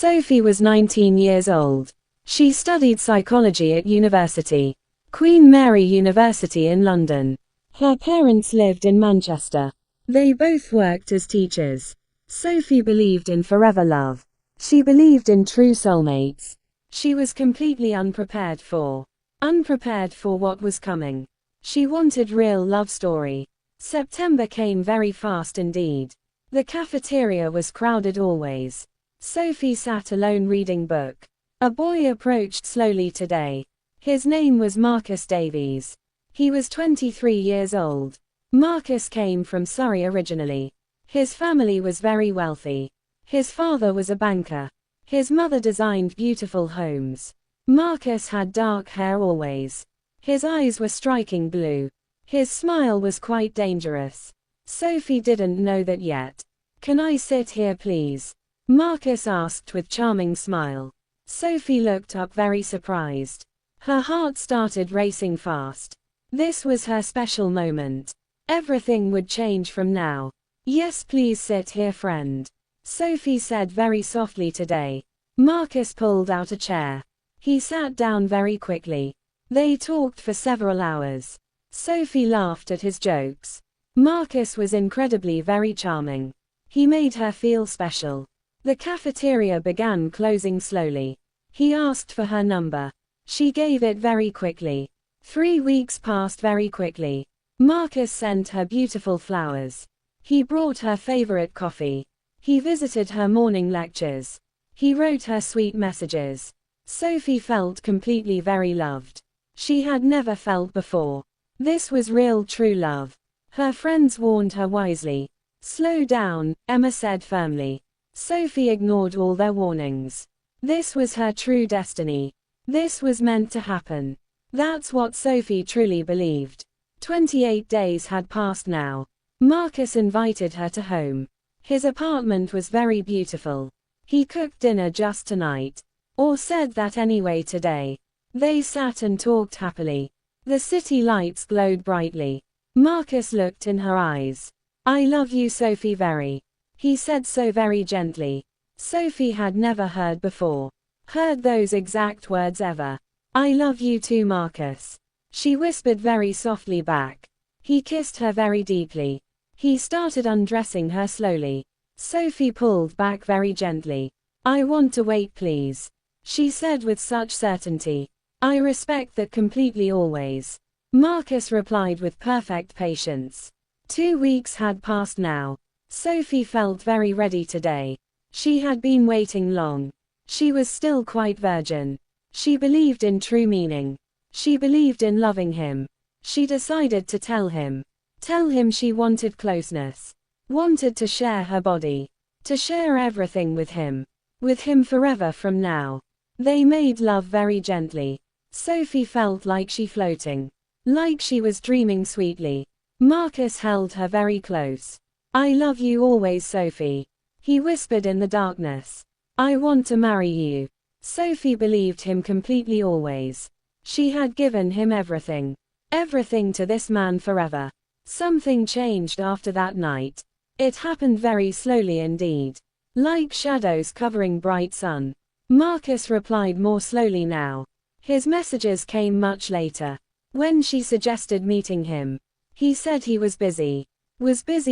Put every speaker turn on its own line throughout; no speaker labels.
Sophie was 19 years old. She studied psychology at university, Queen Mary University in London. Her parents lived in Manchester. They both worked as teachers. Sophie believed in forever love. She believed in true soulmates. She was completely unprepared for what was coming. She wanted real love story. September came very fast indeed. The cafeteria was crowded always. Sophie sat alone reading book. A boy approached slowly today. His name was Marcus Davies. He was 23 years old. Marcus came from Surrey originally. His family was very wealthy. His father was a banker. His mother designed beautiful homes. Marcus had dark hair always. His eyes were striking blue. His smile was quite dangerous. Sophie didn't know that yet. "Can I sit here please?" Marcus asked with charming smile. Sophie looked up very surprised. Her heart started racing fast. This was her special moment. Everything would change from now. "Yes, please sit here, friend," Sophie said very softly today. Marcus pulled out a chair. He sat down very quickly. They talked for several hours. Sophie laughed at his jokes. Marcus was incredibly very charming. He made her feel special. The cafeteria began closing slowly. He asked for her number. She gave it very quickly. 3 weeks passed very quickly. Marcus sent her beautiful flowers. He brought her favorite coffee. He visited her morning lectures. He wrote her sweet messages. Sophie felt completely very loved. She had never felt before. This was real true love. Her friends warned her wisely. "Slow down," Emma said firmly. Sophie ignored all their warnings. This was her true destiny. This was meant to happen. That's what Sophie truly believed. 28 days had passed now. Marcus invited her to home. His apartment was very beautiful. He cooked dinner just tonight. Or said that anyway today. They sat and talked happily. The city lights glowed brightly. Marcus looked in her eyes. "I love you, Sophie, very." He said so very gently. Sophie had never heard those exact words ever. "I love you too, Marcus," she whispered very softly back. He kissed her very deeply. He started undressing her slowly. Sophie pulled back very gently. "I want to wait please," she said with such certainty. "I respect that completely always," Marcus replied with perfect patience. 2 weeks had passed now. Sophie felt very ready today. She had been waiting long. She was still quite virgin. She believed in true meaning. She believed in loving him. She decided to tell him. Tell him she wanted closeness. Wanted to share her body. To share everything with him. With him forever from now. They made love very gently. Sophie felt like she floating. Like she was dreaming sweetly. Marcus held her very close. "I love you always, Sophie," he whispered in the darkness. "I want to marry you." Sophie believed him completely always. She had given him everything. Everything to this man forever. Something changed after that night. It happened very slowly indeed. Like shadows covering bright sun. Marcus replied more slowly now. His messages came much later. When she suggested meeting him, he said he was busy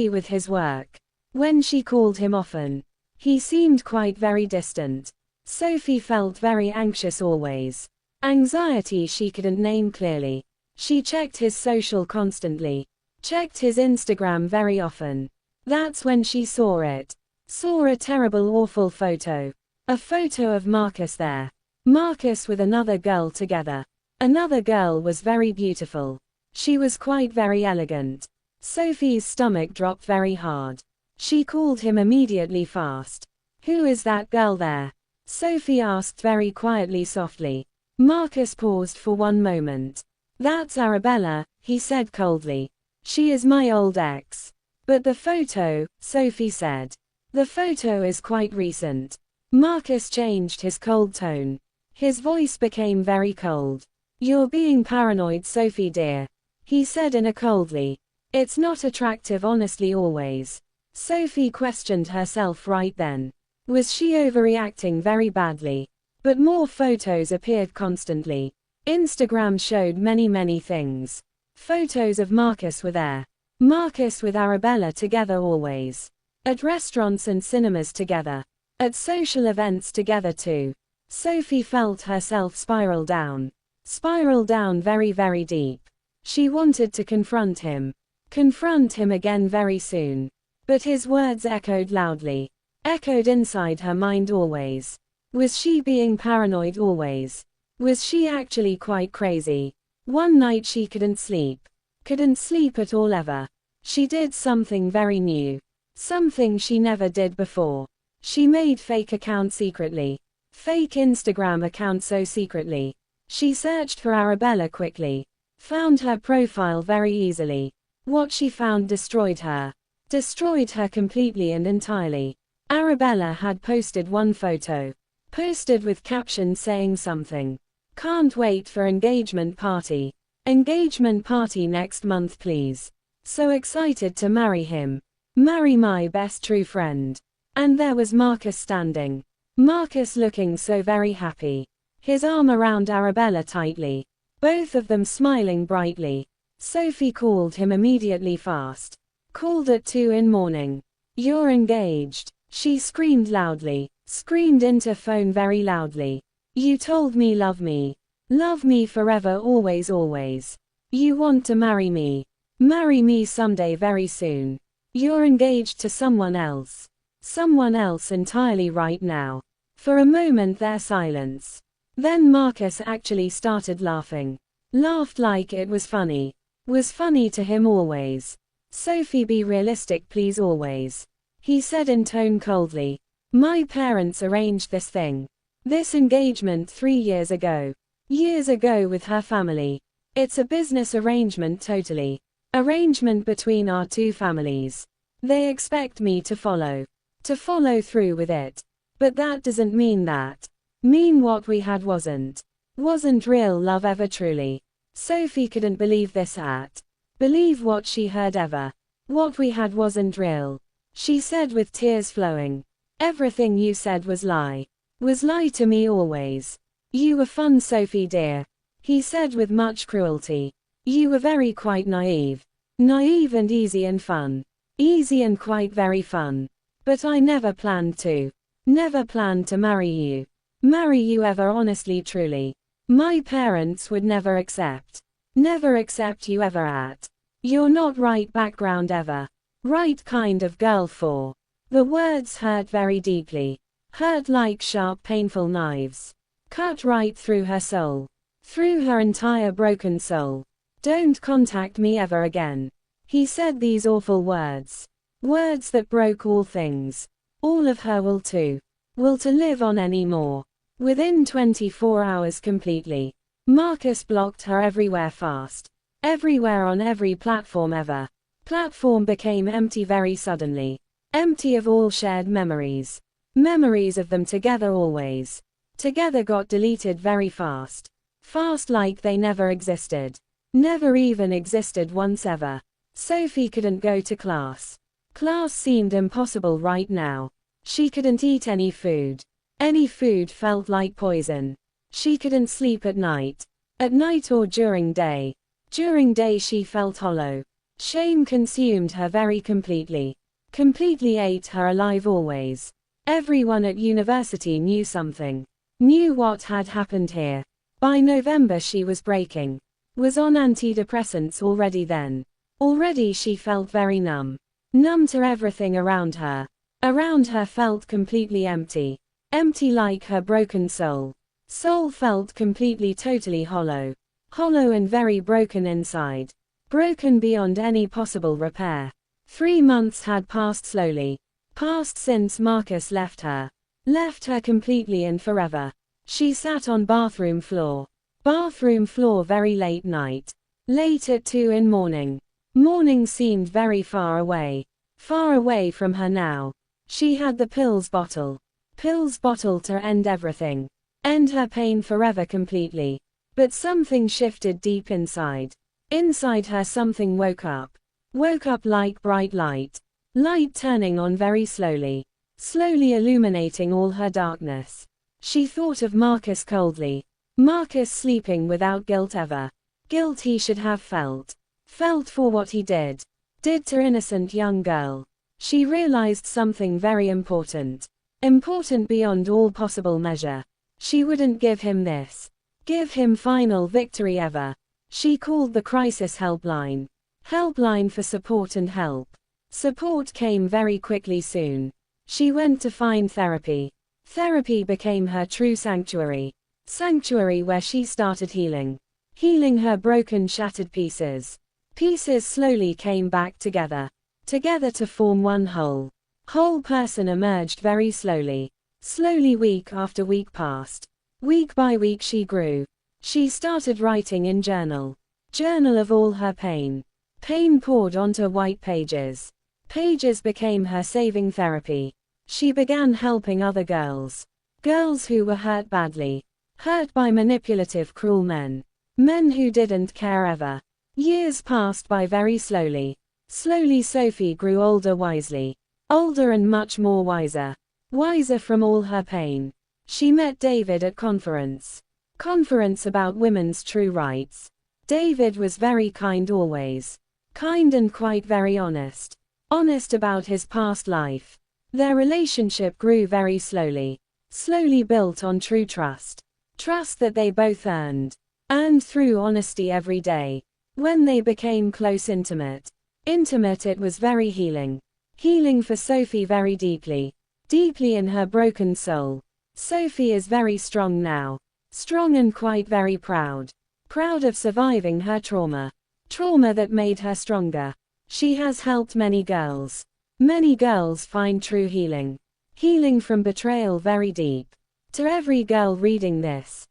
with his work. When she called him often, he seemed quite very distant. Sophie felt very anxious always. Anxiety she couldn't name clearly. She checked his social constantly. Checked his Instagram very often. That's when she saw it. Saw a terrible awful photo. A photo of Marcus there. Marcus with another girl together. Another girl was very beautiful. She was quite very elegant. Sophie's stomach dropped very hard. She called him immediately fast. "Who is that girl there?" Sophie asked very quietly softly. Marcus paused for one moment. "That's Arabella," he said coldly. "She is my old ex." "But the photo," Sophie said. "The photo is quite recent." Marcus changed his cold tone. His voice became very cold. "You're being paranoid, Sophie dear," he said in a coldly. "It's not attractive honestly always." Sophie questioned herself right then. Was she overreacting very badly? But more photos appeared constantly. Instagram showed many things. Photos of Marcus were there. Marcus with Arabella together always. At restaurants and cinemas together. At social events together too. Sophie felt herself spiral down. Spiral down very deep. She wanted to confront him. Confront him again very soon. But his words echoed loudly. Echoed inside her mind always. Was she being paranoid always? Was she actually quite crazy? One night she couldn't sleep. Couldn't sleep at all ever. She did something very new. Something she never did before. She made fake account secretly. Fake Instagram account so secretly. She searched for Arabella quickly. Found her profile very easily. What she found destroyed her. Destroyed her completely and entirely. Arabella had posted one photo. Posted with caption saying something. Can't wait for engagement party. Engagement party next month please. So excited to marry him. Marry my best true friend. And there was Marcus standing. Marcus looking so very happy. His arm around Arabella tightly. Both of them smiling brightly. Sophie called him immediately fast. Called at 2 in morning. You're engaged. She screamed loudly. Screamed into phone very loudly. You told me love me. Love me forever always. You want to marry me. Marry me someday very soon. You're engaged to someone else. Someone else entirely right now. For a moment there silence. Then Marcus actually started laughing. Laughed like it was funny. Was funny to him always. Sophie be realistic please always. He said in tone coldly. My parents arranged this thing. This engagement 3 years ago. Years ago with her family. It's a business arrangement totally. Arrangement between our two families. They expect me to follow. To follow through with it. But that doesn't mean that. Mean what we had wasn't. Wasn't real love ever truly. Sophie couldn't believe this at. Believe what she heard ever. What we had wasn't real. She said with tears flowing. Everything you said was lie. Was lie to me always. You were fun Sophie dear. He said with much cruelty. You were very quite naive. Naive and easy and fun. Easy and quite very fun. But I never planned to. Never planned to marry you. Marry you ever honestly truly. My parents would never accept. Never accept you ever at. You're not right background ever. Right kind of girl for. The words hurt very deeply. Hurt like sharp painful knives. Cut right through her soul. Through her entire broken soul. Don't contact me ever again. He said these awful words. Words that broke all things. All of her will too. Will to live on anymore. Within 24 hours completely. Marcus blocked her everywhere fast. Everywhere on every platform ever. Platform became empty very suddenly. Empty of all shared memories. Memories of them together always. Together got deleted very fast. Fast like they never existed. Never even existed once ever. Sophie couldn't go to class. Class seemed impossible right now. She couldn't eat any food. Any food felt like poison. She couldn't sleep at night. At night or during day. During day she felt hollow. Shame consumed her very completely. Completely ate her alive always. Everyone at university knew something. Knew what had happened here. By November she was breaking. Was on antidepressants already then. Already she felt very numb. Numb to everything around her. Around her felt completely empty. Empty like her broken soul. Soul felt completely totally hollow. Hollow and very broken inside. Broken beyond any possible repair. 3 months had passed slowly. Passed since Marcus left her. Left her completely and forever. She sat on bathroom floor. Bathroom floor very late night. Late at 2 in morning. Morning seemed very far away. Far away from her now. She had the pills bottle. Pills bottle to end everything. End her pain forever completely. But something shifted deep inside. Inside her something woke up. Woke up like bright light. Light turning on very slowly. slowly illuminating all her darkness. She thought of Marcus coldly. Marcus sleeping without guilt ever. Guilt he should have felt. Felt for what he did to innocent young girl. She realized something very important. Important beyond all possible measure. She wouldn't give him this. Give him final victory ever. She called the crisis helpline. Helpline for support and help. Support came very quickly soon. She went to find therapy. Therapy became her true sanctuary. Sanctuary where she started healing. Healing her broken, shattered pieces. Pieces slowly came back together. Together to form one whole. Whole person emerged very slowly. Slowly week after week passed. Week by week she grew. She started writing in journal. Journal of all her pain. Pain poured onto white pages. Pages became her saving therapy. She began helping other girls. Girls who were hurt badly. Hurt by manipulative, cruel men. Men who didn't care ever. Years passed by very slowly. Slowly Sophie grew older wisely. Older and much more wiser. Wiser from all her pain. She met David at conference. Conference about women's true rights. David was very kind always. Kind and quite very honest. Honest about his past life. Their relationship grew very slowly. Slowly built on true trust. Trust that they both earned. Earned through honesty every day. When they became close, intimate. Intimate, it was very healing. Healing for Sophie very deeply. Deeply in her broken soul. Sophie is very strong now. Strong and quite very proud. Proud of surviving her trauma. Trauma that made her stronger. She has helped many girls. Many girls find true healing. Healing from betrayal very deep. To every girl reading this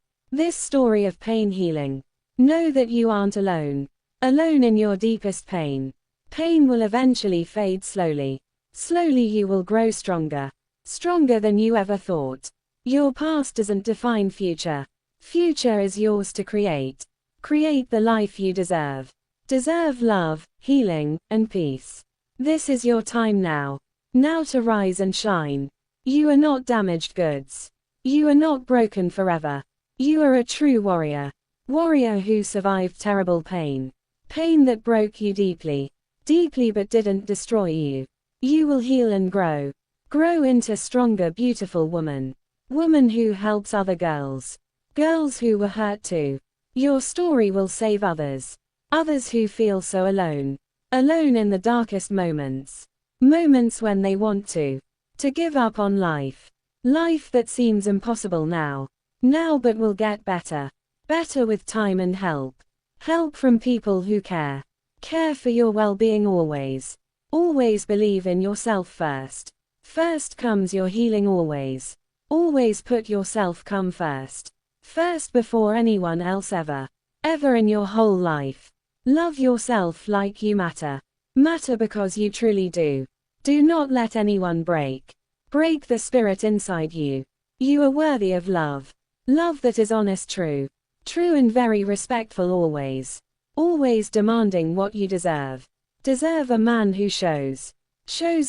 story of pain healing, know that you aren't alone. Alone in your deepest pain. Pain will eventually fade slowly. Slowly you will grow stronger. Stronger than you ever thought. Your past doesn't define future. Future is yours to create. Create the life you deserve. Deserve love, healing, and peace. This is your time now. Now to rise and shine. You are not damaged goods. You are not broken forever. You are a true warrior. Warrior who survived terrible pain. Pain that broke you deeply. Deeply but didn't destroy you. You will heal and grow. Grow into stronger, beautiful woman. Woman who helps other girls. Girls who were hurt too. Your story will save others. Others who feel so alone. Alone in the darkest moments. Moments when they want to give up on life. Life that seems impossible now. Now but will get better. Better with time and help. Help from people who care. Care for your well-being always. Always believe in yourself first. First comes your healing always. Always put yourself come first. First before anyone else ever. Ever in your whole life. Love yourself like you matter. Matter because you truly do. Do not let anyone break the spirit inside you. You are worthy of love. Love that is honest, true. True and very respectful always. Always demanding what you deserve. Deserve a man who shows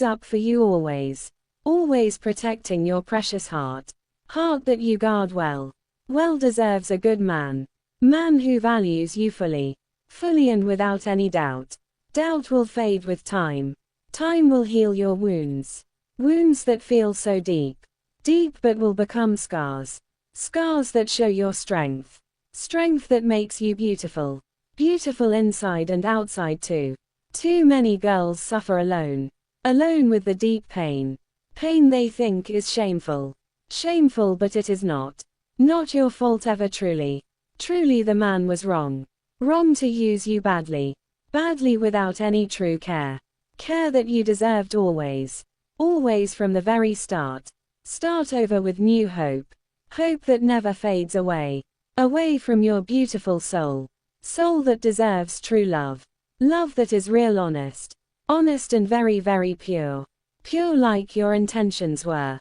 up for you always. Always protecting your precious heart. Heart that you guard well. Well deserves a good man. Man who values you fully. Fully and without any doubt. Doubt will fade with time. Time will heal your wounds. Wounds that feel so deep. Deep but will become scars. Scars that show your strength. Strength that makes you beautiful. Beautiful inside and outside too. Too many girls suffer alone. Alone with the deep pain. Pain they think is shameful. Shameful but it is not. Not your fault ever truly. Truly the man was wrong. Wrong to use you badly. Badly without any true care. Care that you deserved always. Always from the very start. Start over with new hope. Hope that never fades away. Away from your beautiful soul. Soul that deserves true love. Love that is real honest. Honest and very very pure. Pure like your intentions were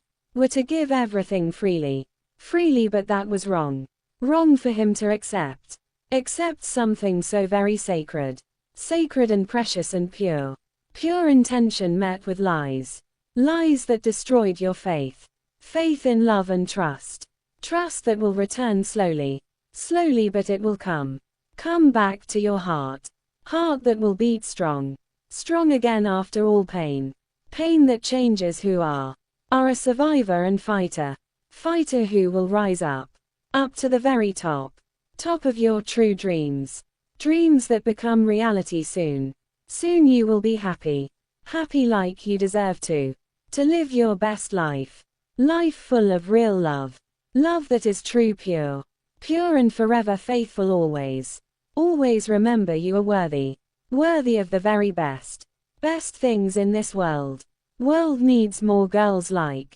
to give everything freely. Freely but that was wrong. Wrong for him to accept. Accept something so very sacred. Sacred and precious and pure. Pure intention met with lies. Lies that destroyed your faith. Faith in love and trust. Trust that will return slowly. Slowly, but it will come. Come back to your heart. Heart that will beat strong. Strong again after all pain. Pain that changes who are a survivor and fighter. Fighter who will rise up. Up to the very top. Top of your true dreams. Dreams that become reality soon. Soon you will be happy. Happy like you deserve to. To live your best life. Life full of real love. Love that is true, pure. Pure and forever faithful always. Always remember you are worthy. Worthy of the very best. Best things in this world. World needs more girls like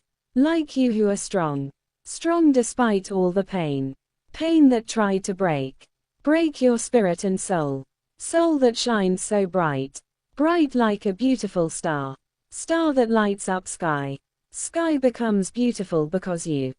you who are strong. Strong despite all the pain. Pain that tried to break your spirit and soul. Soul that shines so bright. Bright like a beautiful star. Star that lights up sky. Sky becomes beautiful because you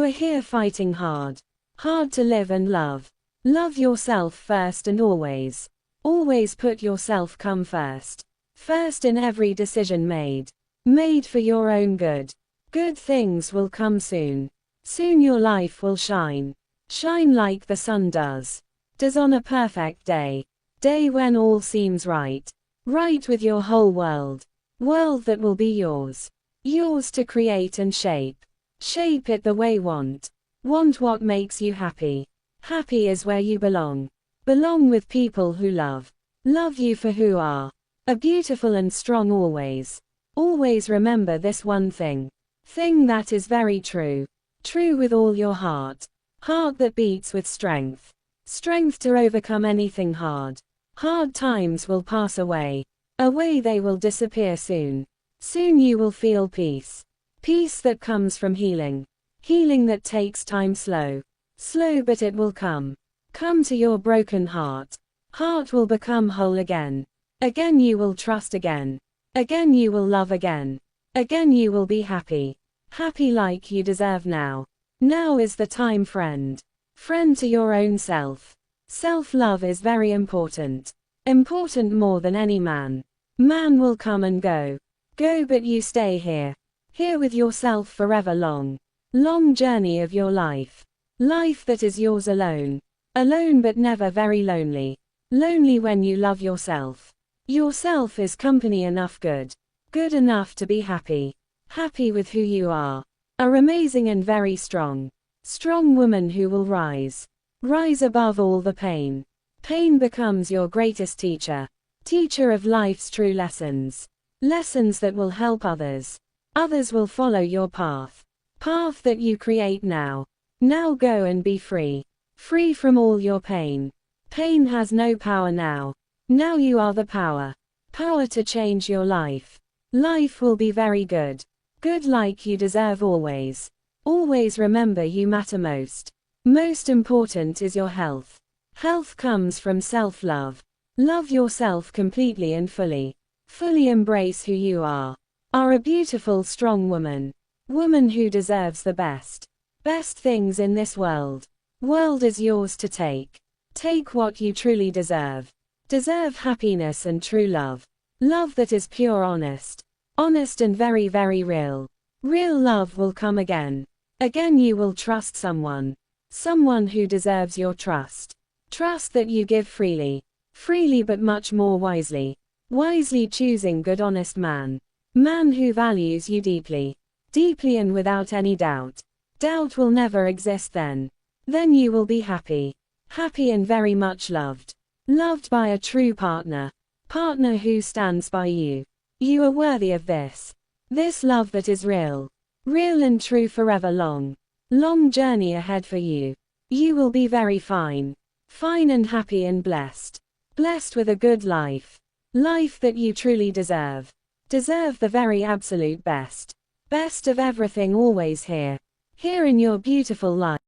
are here fighting hard. Hard to live and love. Love yourself first and always. Always put yourself come first. First in every decision made. Made for your own good. Good things will come soon. Soon your life will shine. Shine like the sun does. Does on a perfect day. Day when all seems right. Right with your whole world. World that will be yours. Yours to create and shape. Shape it the way want. Want what makes you happy. Happy is where you belong. Belong with people who love. Love you for who are. A beautiful and strong always. Always remember this one thing. Thing that is very true. True with all your heart. Heart that beats with strength. Strength to overcome anything hard. Hard times will pass away. Away they will disappear soon. Soon you will feel peace. Peace that comes from healing. Healing that takes time slow. Slow but it will come. Come to your broken heart. Heart will become whole again. Again you will trust again. Again you will love again. Again you will be happy. Happy like you deserve now. Now is the time, friend. Friend to your own self. Self-love is very important. Important more than any man. Man will come and go. Go but you stay here. Here with yourself forever long. Long journey of your life. Life that is yours alone. Alone but never very lonely. Lonely when you love yourself. Yourself is company enough good. Good enough to be happy. Happy with who you are. Amazing and very strong. Strong woman who will rise. Rise above all the pain. Pain becomes your greatest teacher. Teacher of life's true lessons. Lessons that will help others. Others will follow your path. Path that you create now. Now go and be free. Free from all your pain. Pain has no power now. Now you are the power. Power to change your life. Life will be very good. Good like you deserve always. Always remember you matter most. Most important is your health. Health comes from self-love. Love yourself completely and fully. Fully embrace who you are. Are a beautiful, strong woman. Woman who deserves the best. Best things in this world. World is yours to take. Take what you truly deserve. Deserve happiness and true love. Love that is pure, honest. Honest and very, very real. Real love will come again. Again you will trust someone. Someone who deserves your trust. Trust that you give freely. Freely but much more wisely. Wisely choosing good honest man. Man who values you deeply. Deeply and without any doubt. Doubt will never exist then. Then you will be happy. Happy and very much loved. Loved by a true partner. Partner who stands by you. You are worthy of this. This love that is real. Real and true forever long. Long journey ahead for you. You will be very fine. Fine and happy and blessed. Blessed with a good life. Life that you truly deserve. Deserve the very absolute best. Best of everything always here. Here in your beautiful life.